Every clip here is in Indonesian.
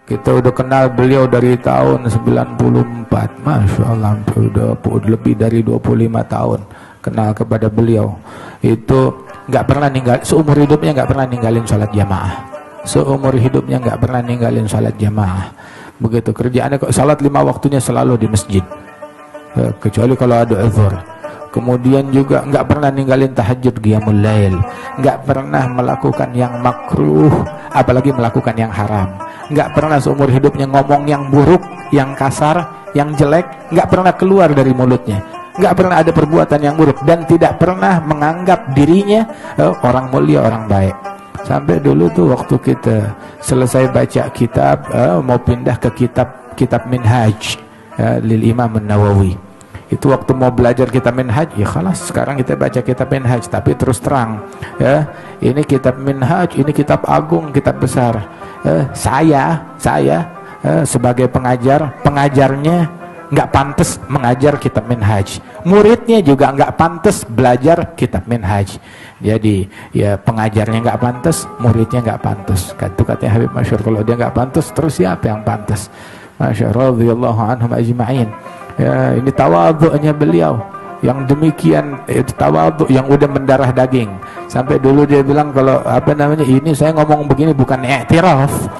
Kita udah kenal beliau dari tahun 94. Masya Allah, udah lebih dari 25 tahun kenal kepada beliau. Itu nggak pernah seumur hidupnya nggak pernah ninggalin sholat jamaah. Seumur hidupnya nggak pernah ninggalin sholat jamaah. Begitu kerjaannya, kok sholat 5 waktunya selalu di masjid, kecuali kalau ada uzur. Kemudian juga nggak pernah ninggalin tahajud, qiyamul lail, nggak pernah melakukan yang makruh, apalagi melakukan yang haram. Nggak pernah seumur hidupnya ngomong yang buruk, yang kasar, yang jelek, nggak pernah keluar dari mulutnya. Nggak pernah ada perbuatan yang buruk, dan tidak pernah menganggap dirinya orang mulia, orang baik. Sampai dulu tuh waktu kita selesai baca kitab, mau pindah ke kitab Minhaj lil Imam An-Nawawi. Itu waktu mau belajar kitab Minhaj, ya khalas sekarang kita baca kitab Minhaj. Tapi terus terang, ya, ini kitab Minhaj, ini kitab agung, kitab besar. Saya sebagai pengajarnya nggak pantas mengajar kitab Minhaj. Muridnya juga nggak pantas belajar kitab Minhaj. Jadi ya pengajarnya nggak pantas, muridnya nggak pantas. Itu katanya Habib Masyhur, kalau dia nggak pantas, terus siapa yang pantas? Masya Allah, radhiyallahu anhum ajma'in. Ya, ini tawadhu'nya beliau yang demikian, itu tawadhu yang udah mendarah daging. Sampai dulu dia bilang, kalau ini saya ngomong begini bukan i'tiraf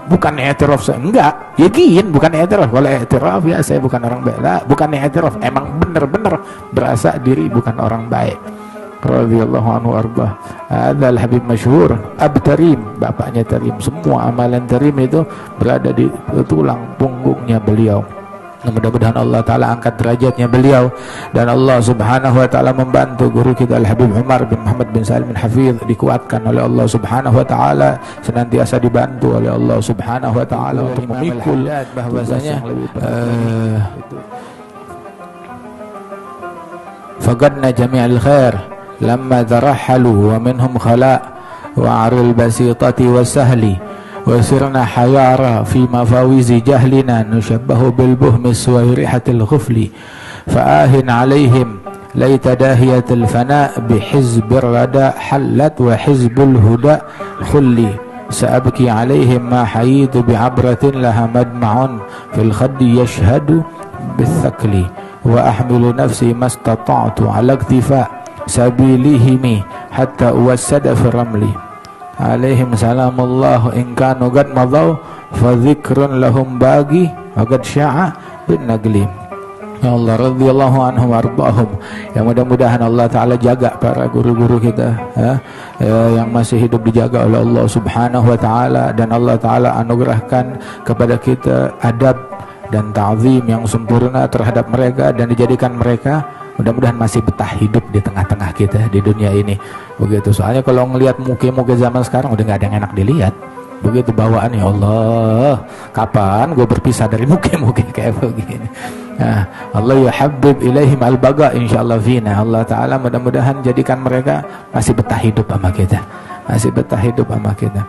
saya, enggak, yakin bukan i'tiraf. Kalau i'tiraf ya saya bukan orang baik, lah, bukan i'tiraf, emang bener-bener berasa diri bukan orang baik. Radhiyallahu anhu arba. Adzal Habib Masyhur Abtarim, bapaknya Tarim. Semua amalan Tarim itu berada di tulang punggungnya beliau. Mudah-mudahan Allah Ta'ala angkat derajatnya beliau, dan Allah Subhanahu Wa Ta'ala membantu guru kita Al-Habib Umar bin Muhammad bin Salim bin Hafidh, dikuatkan oleh Allah Subhanahu Wa Ta'ala, senantiasa dibantu oleh Allah Subhanahu Wa Ta'ala untuk memikul bahwasanya faqadna jami'al khair lamma tarahalu wa minhum khala wa aril basitati wa sahli وسرنا حيارى في مفاوز جهلنا نشبه بالبهمس ويريحة الغفل فآهن عليهم ليت داهية الفناء بحزب الردى حلت وحزب الهدى خلي سأبكي عليهم ما حييت بعبرة لها مدمع في الخد يشهد بالثكل وأحمل نفسي ما استطعت على اكتفاء سبيلهم حتى أوسد في الرمل alaihim salamullah in kanu qad madaw fa dzikrun lahum bagi wa qad sya'a bin naglim. Ya Allah, radhiyallahu anhum warḍahum. Ya, mudah-mudahan Allah Ta'ala jaga para guru-guru kita, yang masih hidup dijaga oleh Allah Subhanahu Wa Ta'ala, dan Allah Ta'ala anugerahkan kepada kita adab dan ta'zim yang sempurna terhadap mereka, dan dijadikan mereka mudah-mudahan masih betah hidup di tengah-tengah kita di dunia ini. Begitu, soalnya kalau ngelihat muka-muka zaman sekarang udah nggak ada yang enak dilihat. Begitu bawaan, ya Allah, kapan gue berpisah dari muka-muka kayak begini. Nah, Allah yuhabbib ilaihim al-baga insyaallah fina. Allah Ta'ala mudah-mudahan jadikan mereka masih betah hidup sama kita, masih betah hidup sama kita.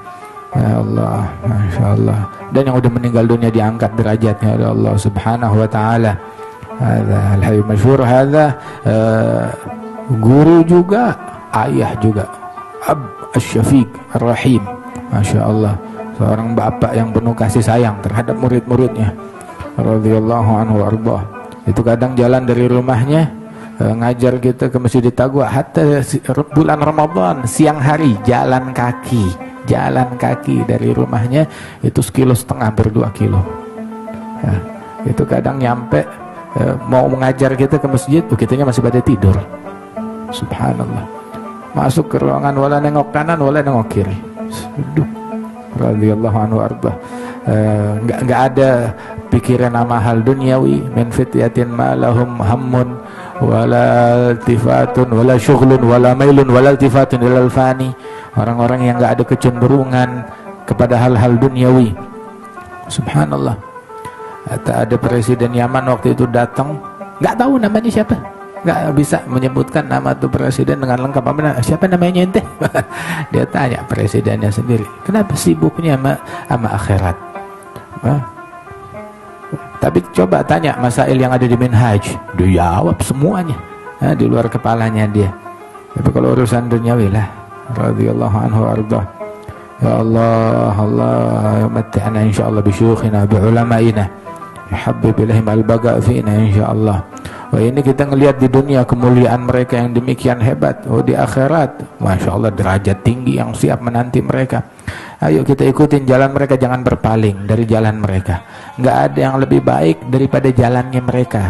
Ya Allah, Masya Allah. Dan yang udah meninggal dunia diangkat derajatnya oleh Allah Subhanahu Wa Ta'ala. Hadza Al-Habib Masyhur, hadza guru juga, ayah juga, Asy-Syafiq Ar-Rahim. Masya Allah, seorang bapak yang penuh kasih sayang terhadap murid-muridnya. Radhiyallahu anhu warḍah. Itu kadang jalan dari rumahnya ngajar kita ke Masjid Taqwa, hatta bulan Ramadan siang hari jalan kaki dari rumahnya itu 1,5 kilo, hampir 2 kilo. Ya, itu kadang nyampe mau mengajar kita ke masjid, kitanya masih pada tidur. Subhanallah. Masuk ke ruangan wala nengok kanan wala nengok kiri. Aduh. Radhiyallahu anhu arba. Enggak ada pikiran sama hal duniawi, min fityatin ma lahum hammun wala iltifatun wala syughlun wala mailun wala iltifatun ilal fani. Orang-orang yang enggak ada kecenderungan kepada hal-hal duniawi. Subhanallah. Ada presiden Yaman waktu itu datang, nggak tahu namanya siapa, nggak bisa menyebutkan nama tuh presiden dengan lengkap. Siapa namanya ente? Dia tanya presidennya sendiri, kenapa sibuknya sama akhirat? Tapi coba tanya masail yang ada di Minhaj, dia jawab semuanya, di luar kepalanya dia. Tapi kalau urusan duniawi lah, radhiyallahu anhu arda. Ya Allah, Allah mati'na insyaallah bi syuyukhina bi ulama'ina. Habib ilaihim al-baga fi'na insyaallah. Wah, ini kita ngelihat di dunia kemuliaan mereka yang demikian hebat. Oh, di akhirat, Masya Allah, derajat tinggi yang siap menanti mereka. Ayo kita ikutin jalan mereka, jangan berpaling dari jalan mereka. Nggak ada yang lebih baik daripada jalannya mereka.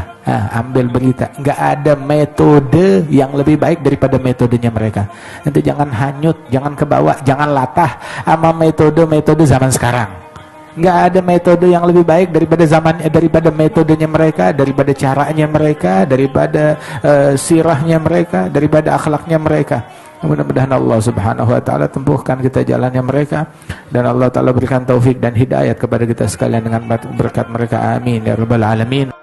Ambil berita, nggak ada metode yang lebih baik daripada metodenya mereka. Nanti jangan hanyut, jangan kebawa, jangan latah sama metode-metode zaman sekarang. Nggak ada metode yang lebih baik daripada metodenya mereka, daripada caranya mereka, daripada sirahnya mereka, daripada akhlaknya mereka. Mudah-mudahan Allah Subhanahu wa taala tempuhkan kita jalannya mereka, dan Allah taala berikan taufik dan hidayat kepada kita sekalian dengan berkat mereka. Amin ya rabbal alamin.